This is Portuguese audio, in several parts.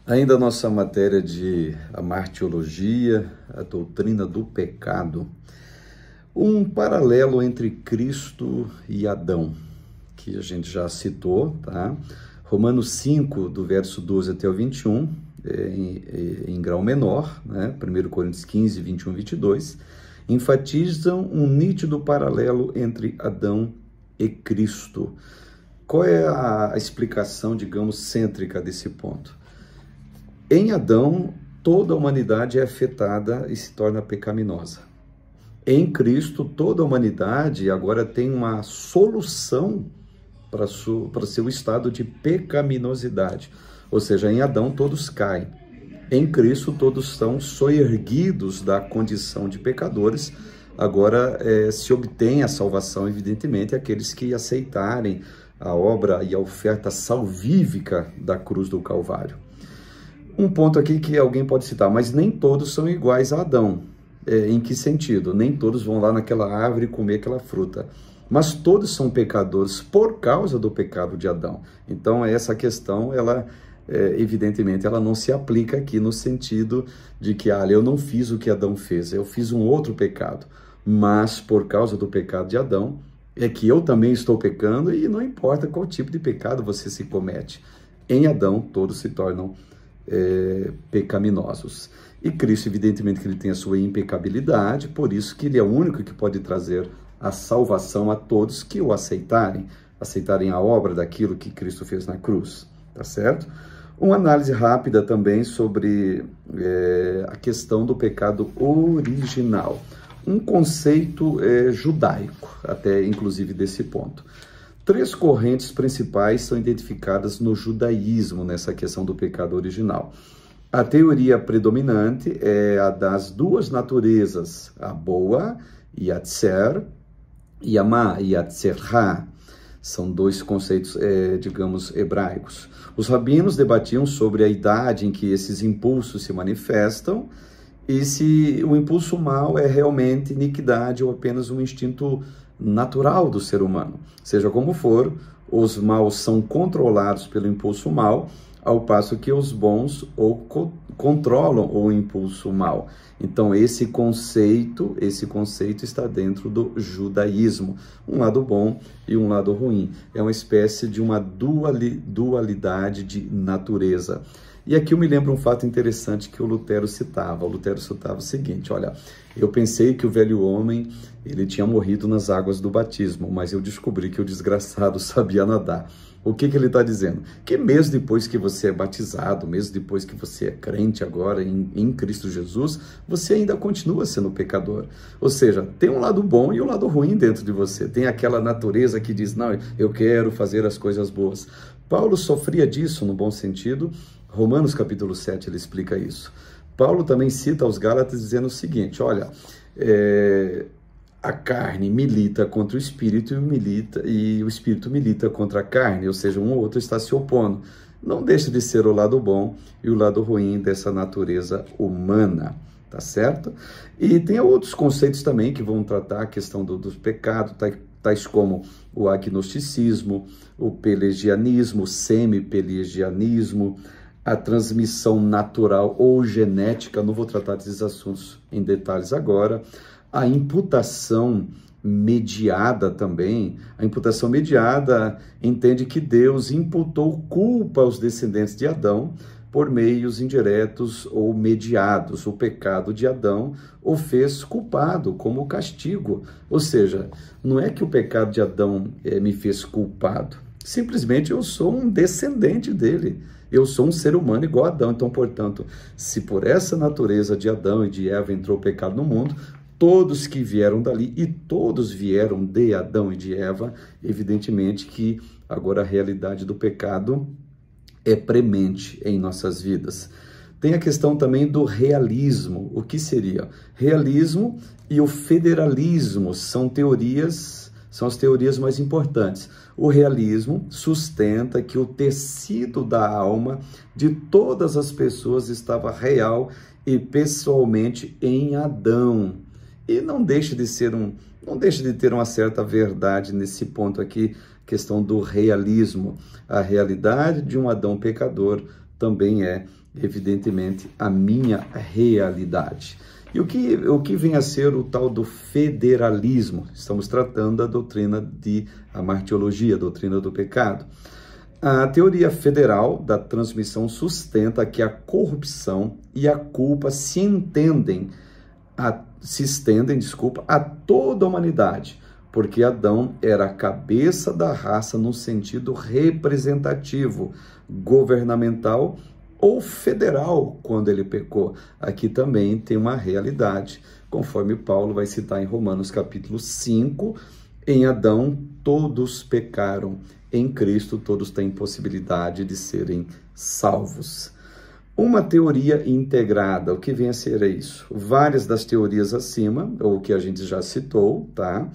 Ainda a nossa matéria de amartiologia, a doutrina do pecado, um paralelo entre Cristo e Adão, que a gente já citou, tá? Romanos 5, do verso 12 até o 21, em grau menor, né? 1 Coríntios 15, 21 e 22, enfatizam um nítido paralelo entre Adão e Cristo. Qual é a explicação, digamos, cêntrica desse ponto? Em Adão, toda a humanidade é afetada e se torna pecaminosa. Em Cristo, toda a humanidade agora tem uma solução para seu estado de pecaminosidade. Ou seja, em Adão todos caem. Em Cristo todos são soerguidos da condição de pecadores. Agora se obtém a salvação, evidentemente, aqueles que aceitarem a obra e a oferta salvífica da cruz do Calvário. Um ponto aqui que alguém pode citar, mas nem todos são iguais a Adão. Em que sentido? Nem todos vão lá naquela árvore comer aquela fruta. Mas todos são pecadores por causa do pecado de Adão. Então, essa questão, evidentemente, ela não se aplica aqui no sentido de que, eu não fiz o que Adão fez, eu fiz um outro pecado. Mas, por causa do pecado de Adão, é que eu também estou pecando e não importa qual tipo de pecado você se comete. Em Adão, todos se tornam pecaminosos. E Cristo, evidentemente, que ele tem a sua impecabilidade, por isso que ele é o único que pode trazer a salvação a todos que o aceitarem a obra daquilo que Cristo fez na cruz, tá certo? Uma análise rápida também sobre a questão do pecado original, um conceito judaico, até inclusive desse ponto. 3 correntes principais são identificadas no judaísmo nessa questão do pecado original. A teoria predominante é a das 2 naturezas, a boa, Yatzer, e a má, Yatzerá. São 2 conceitos, digamos, hebraicos. Os rabinos debatiam sobre a idade em que esses impulsos se manifestam e se o impulso mal é realmente iniquidade ou apenas um instinto natural do ser humano. Seja como for, os maus são controlados pelo impulso mal, ao passo que os bons controlam o impulso mal. Então, esse conceito está dentro do judaísmo. Um lado bom e um lado ruim. É uma espécie de uma dualidade de natureza. E aqui eu me lembro um fato interessante que o Lutero citava. O Lutero citava o seguinte, olha, eu pensei que o velho homem, ele tinha morrido nas águas do batismo, mas eu descobri que o desgraçado sabia nadar. O que ele está dizendo? Que mesmo depois que você é batizado, mesmo depois que você é crente agora em Cristo Jesus, você ainda continua sendo pecador. Ou seja, tem um lado bom e um lado ruim dentro de você. Tem aquela natureza que diz, não, eu quero fazer as coisas boas. Paulo sofria disso no bom sentido. Romanos capítulo 7, ele explica isso. Paulo também cita aos Gálatas dizendo o seguinte, olha, a carne milita contra o espírito e o espírito milita contra a carne, ou seja, um ou outro está se opondo. Não deixa de ser o lado bom e o lado ruim dessa natureza humana, tá certo? E tem outros conceitos também que vão tratar a questão dos pecados, tais como o agnosticismo, o pelagianismo, o semi-pelagianismo, a transmissão natural ou genética, não vou tratar desses assuntos em detalhes agora, a imputação mediada também. A imputação mediada entende que Deus imputou culpa aos descendentes de Adão por meios indiretos ou mediados. O pecado de Adão o fez culpado como castigo. Ou seja, não é que o pecado de Adão me fez culpado. Simplesmente eu sou um descendente dele. Eu sou um ser humano igual a Adão. Então, portanto, se por essa natureza de Adão e de Eva entrou o pecado no mundo, todos que vieram dali, e todos vieram de Adão e de Eva, evidentemente que agora a realidade do pecado é premente em nossas vidas. Tem a questão também do realismo. O que seria? Realismo e o federalismo são as teorias mais importantes. O realismo sustenta que o tecido da alma de todas as pessoas estava real e pessoalmente em Adão. E não deixa de ter uma certa verdade nesse ponto aqui, questão do realismo. A realidade de um Adão pecador também é, evidentemente, a minha realidade. E o que vem a ser o tal do federalismo? Estamos tratando da doutrina de amartiologia, a doutrina do pecado. A teoria federal da transmissão sustenta que a corrupção e a culpa se estendem a toda a humanidade, porque Adão era a cabeça da raça no sentido representativo, governamental ou federal quando ele pecou. Aqui também tem uma realidade, conforme Paulo vai citar em Romanos capítulo 5, em Adão todos pecaram, em Cristo todos têm possibilidade de serem salvos. Uma teoria integrada, o que vem a ser isso? Várias das teorias acima, ou que a gente já citou, tá?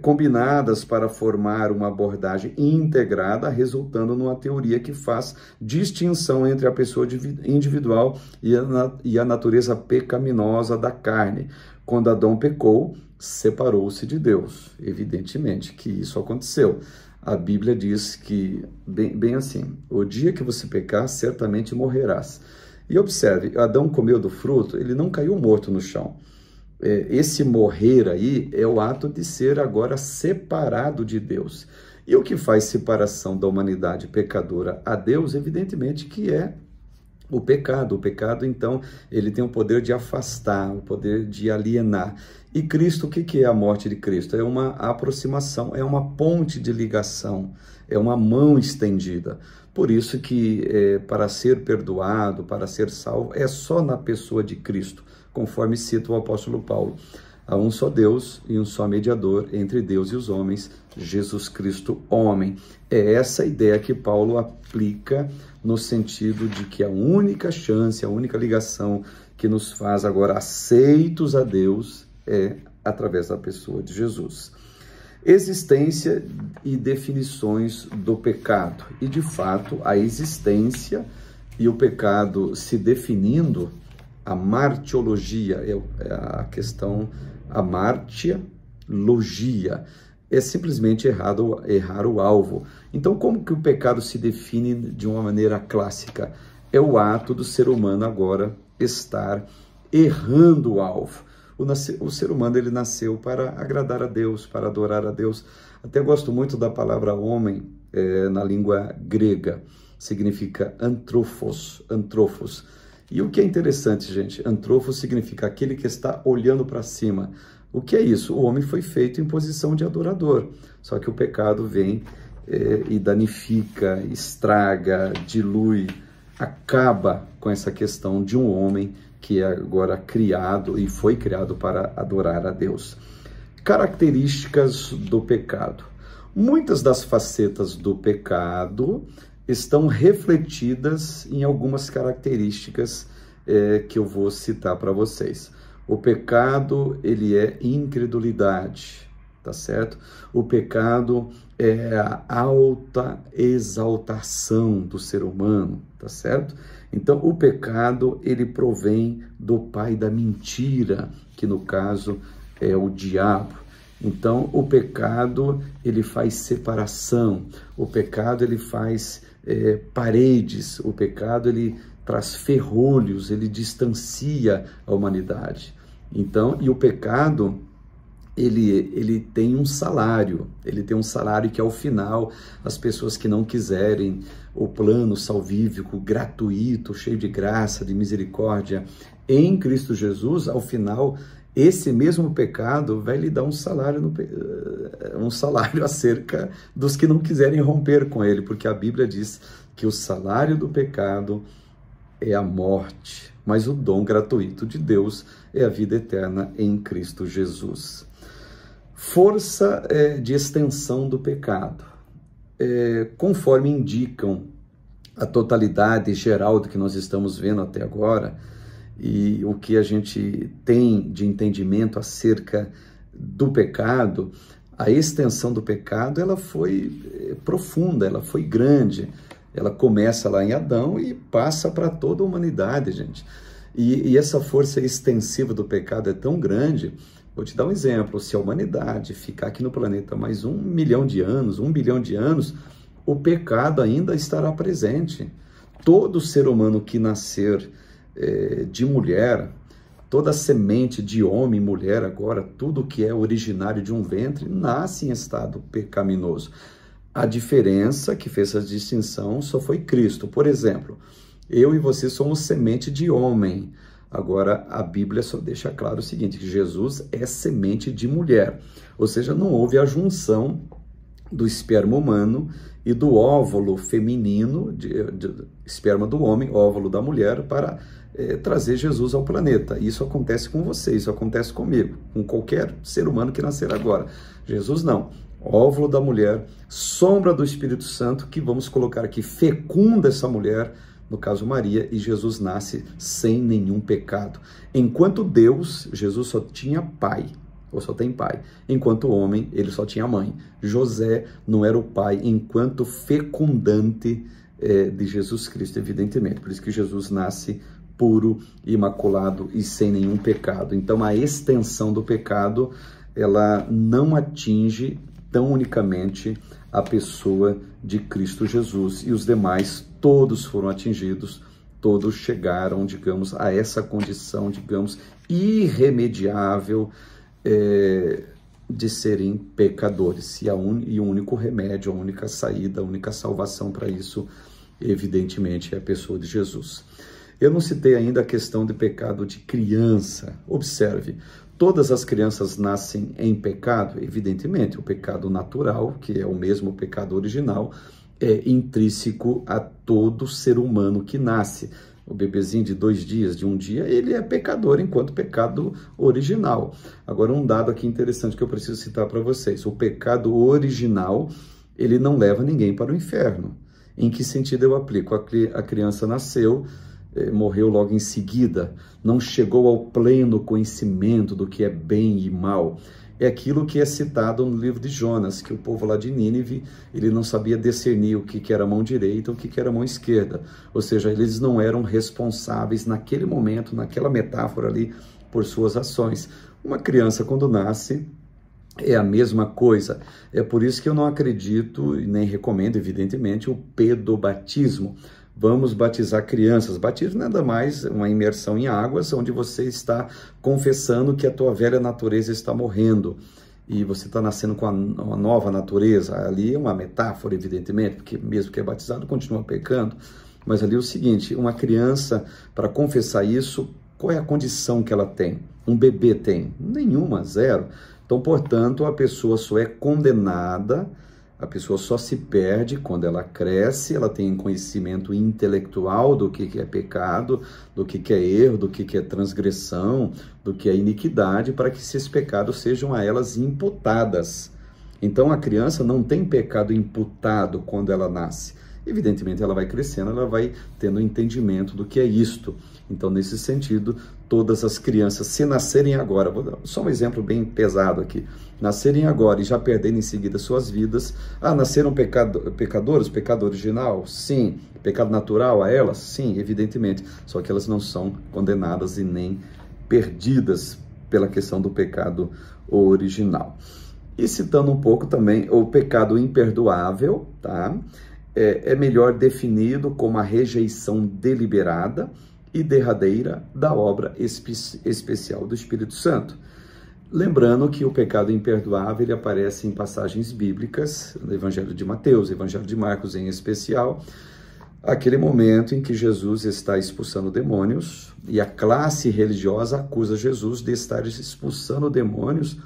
Combinadas para formar uma abordagem integrada, resultando numa teoria que faz distinção entre a pessoa individual e a natureza pecaminosa da carne. Quando Adão pecou, separou-se de Deus. Evidentemente que isso aconteceu. A Bíblia diz que, bem assim, o dia que você pecar, certamente morrerás. E observe, Adão comeu do fruto, ele não caiu morto no chão. Esse morrer aí é o ato de ser agora separado de Deus. E o que faz separação da humanidade pecadora a Deus, evidentemente que é o pecado. O pecado, então, ele tem o poder de afastar, o poder de alienar. E Cristo, o que é a morte de Cristo? É uma aproximação, é uma ponte de ligação, é uma mão estendida. Por isso que para ser perdoado, para ser salvo, é só na pessoa de Cristo, conforme cita o apóstolo Paulo. Há um só Deus e um só mediador entre Deus e os homens, Jesus Cristo, homem. É essa ideia que Paulo aplica no sentido de que a única chance, a única ligação que nos faz agora aceitos a Deus é através da pessoa de Jesus. Existência e definições do pecado. E, de fato, a existência e o pecado se definindo, a martiologia, é a questão, a martiologia, é simplesmente errar o alvo. Então, como que o pecado se define de uma maneira clássica? É o ato do ser humano agora estar errando o alvo. O ser humano, ele nasceu para agradar a Deus, para adorar a Deus. Até gosto muito da palavra homem na língua grega. Significa antrofos. E o que é interessante, gente? Antrofos significa aquele que está olhando para cima. O que é isso? O homem foi feito em posição de adorador. Só que o pecado vem e danifica, estraga, dilui, acaba com essa questão de um homem que é agora criado e foi criado para adorar a Deus. Características do pecado. Muitas das facetas do pecado estão refletidas em algumas características que eu vou citar para vocês. O pecado, ele é incredulidade, tá certo? O pecado é a alta exaltação do ser humano, tá certo? Então, o pecado, ele provém do pai da mentira, que no caso é o diabo. Então, o pecado, ele faz separação, o pecado, ele faz paredes, o pecado, ele traz ferrolhos, ele distancia a humanidade. Então, e o pecado, ele tem um salário, que ao final, as pessoas que não quiserem o plano salvífico, gratuito, cheio de graça, de misericórdia, em Cristo Jesus, ao final, esse mesmo pecado vai lhe dar um salário acerca dos que não quiserem romper com ele, porque a Bíblia diz que o salário do pecado é a morte, mas o dom gratuito de Deus é a vida eterna em Cristo Jesus. Força de extensão do pecado. Conforme indicam a totalidade geral do que nós estamos vendo até agora, e o que a gente tem de entendimento acerca do pecado, a extensão do pecado, ela foi profunda, ela foi grande. Ela começa lá em Adão e passa para toda a humanidade, gente. E essa força extensiva do pecado é tão grande. Vou te dar um exemplo. Se a humanidade ficar aqui no planeta mais 1 milhão de anos, 1 bilhão de anos, o pecado ainda estará presente. todo ser humano que nascer de mulher, toda semente de homem e mulher agora, tudo que é originário de um ventre, nasce em estado pecaminoso. A diferença que fez essa distinção só foi Cristo. Por exemplo, eu e você somos semente de homem. Agora, a Bíblia só deixa claro o seguinte, que Jesus é semente de mulher. Ou seja, não houve a junção do esperma humano e do óvulo feminino, esperma do homem, óvulo da mulher, para trazer Jesus ao planeta. Isso acontece com você, isso acontece comigo, com qualquer ser humano que nascer agora. Jesus não. Óvulo da mulher, sombra do Espírito Santo, que vamos colocar aqui, fecunda essa mulher, no caso Maria, e Jesus nasce sem nenhum pecado. Enquanto Deus, Jesus só tinha pai, ou só tem pai. Enquanto homem, ele só tinha mãe. José não era o pai enquanto fecundante de Jesus Cristo, evidentemente. Por isso que Jesus nasce puro, imaculado e sem nenhum pecado. Então, a extensão do pecado, ela não atinge tão unicamente a pessoa de Cristo Jesus. E os demais, todos foram atingidos, todos chegaram, digamos, a essa condição, digamos, irremediável de serem pecadores. E o único remédio, a única saída, a única salvação para isso, evidentemente, é a pessoa de Jesus. Eu não citei ainda a questão de pecado de criança. Observe, todas as crianças nascem em pecado? Evidentemente, o pecado natural, que é o mesmo pecado original, é intrínseco a todo ser humano que nasce. O bebezinho de 2 dias, de 1 dia, ele é pecador enquanto pecado original. Agora, um dado aqui interessante que eu preciso citar para vocês. O pecado original, ele não leva ninguém para o inferno. Em que sentido eu aplico? A criança nasceu, morreu logo em seguida, não chegou ao pleno conhecimento do que é bem e mal. É aquilo que é citado no livro de Jonas, que o povo lá de Nínive, ele não sabia discernir o que era mão direita e o que era mão esquerda. Ou seja, eles não eram responsáveis naquele momento, naquela metáfora ali, por suas ações. Uma criança, quando nasce, é a mesma coisa. É por isso que eu não acredito e nem recomendo, evidentemente, o pedobatismo. Vamos batizar crianças. Batismo nada mais uma imersão em águas, onde você está confessando que a tua velha natureza está morrendo e você está nascendo com uma nova natureza. Ali é uma metáfora, evidentemente, porque mesmo que é batizado, continua pecando. Mas ali é o seguinte, uma criança, para confessar isso, qual é a condição que ela tem? Um bebê tem? Nenhuma, zero. Então, portanto, a pessoa só é condenada, a pessoa só se perde quando ela cresce, ela tem conhecimento intelectual do que é pecado, do que é erro, do que é transgressão, do que é iniquidade, para que esses pecados sejam a elas imputadas. Então, a criança não tem pecado imputado quando ela nasce. Evidentemente, ela vai crescendo, ela vai tendo entendimento do que é isto. Então, nesse sentido, todas as crianças, se nascerem agora, vou dar só um exemplo bem pesado aqui, nascerem agora e já perderem em seguida suas vidas, nasceram pecadores, pecado original? Sim. Pecado natural a elas? Sim, evidentemente. Só que elas não são condenadas e nem perdidas pela questão do pecado original. E citando um pouco também o pecado imperdoável, tá? É melhor definido como a rejeição deliberada e derradeira da obra especial do Espírito Santo. Lembrando que o pecado imperdoável ele aparece em passagens bíblicas, no Evangelho de Mateus, Evangelho de Marcos em especial, aquele momento em que Jesus está expulsando demônios e a classe religiosa acusa Jesus de estar expulsando demônios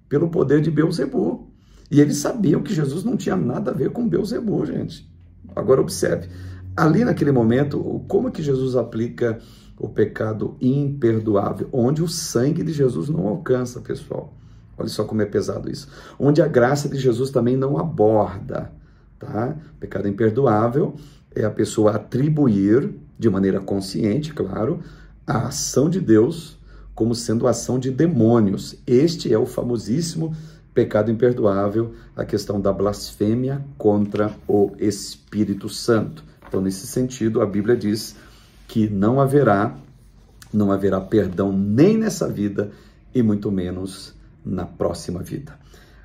pelo poder de Beelzebu. E eles sabiam que Jesus não tinha nada a ver com Beelzebu, gente. Agora observe, ali naquele momento, como que Jesus aplica o pecado imperdoável? Onde o sangue de Jesus não alcança, pessoal. Olha só como é pesado isso. Onde a graça de Jesus também não aborda, tá? Pecado imperdoável é a pessoa atribuir, de maneira consciente, claro, a ação de Deus como sendo a ação de demônios. Este é o famosíssimo pecado imperdoável, a questão da blasfêmia contra o Espírito Santo. Então, nesse sentido, a Bíblia diz que não haverá perdão nem nessa vida e muito menos na próxima vida.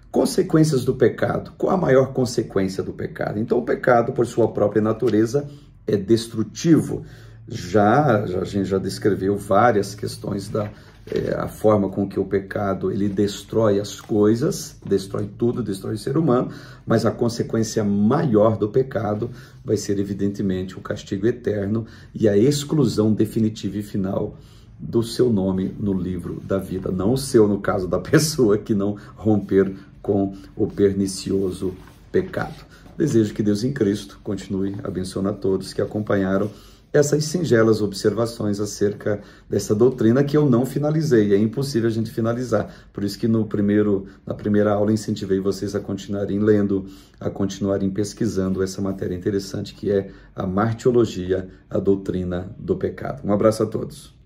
Consequências do pecado. Qual a maior consequência do pecado? Então, o pecado, por sua própria natureza, é destrutivo. A gente já descreveu várias questões a forma com que o pecado ele destrói as coisas, destrói tudo, destrói o ser humano, mas a consequência maior do pecado vai ser, evidentemente, o castigo eterno e a exclusão definitiva e final do seu nome no livro da vida. Não o seu, no caso da pessoa que não romper com o pernicioso pecado. Desejo que Deus em Cristo continue abençoando a todos que acompanharam essas singelas observações acerca dessa doutrina que eu não finalizei. É impossível a gente finalizar. Por isso que na primeira aula incentivei vocês a continuarem lendo, a continuarem pesquisando essa matéria interessante que é a martiologia, a doutrina do pecado. Um abraço a todos.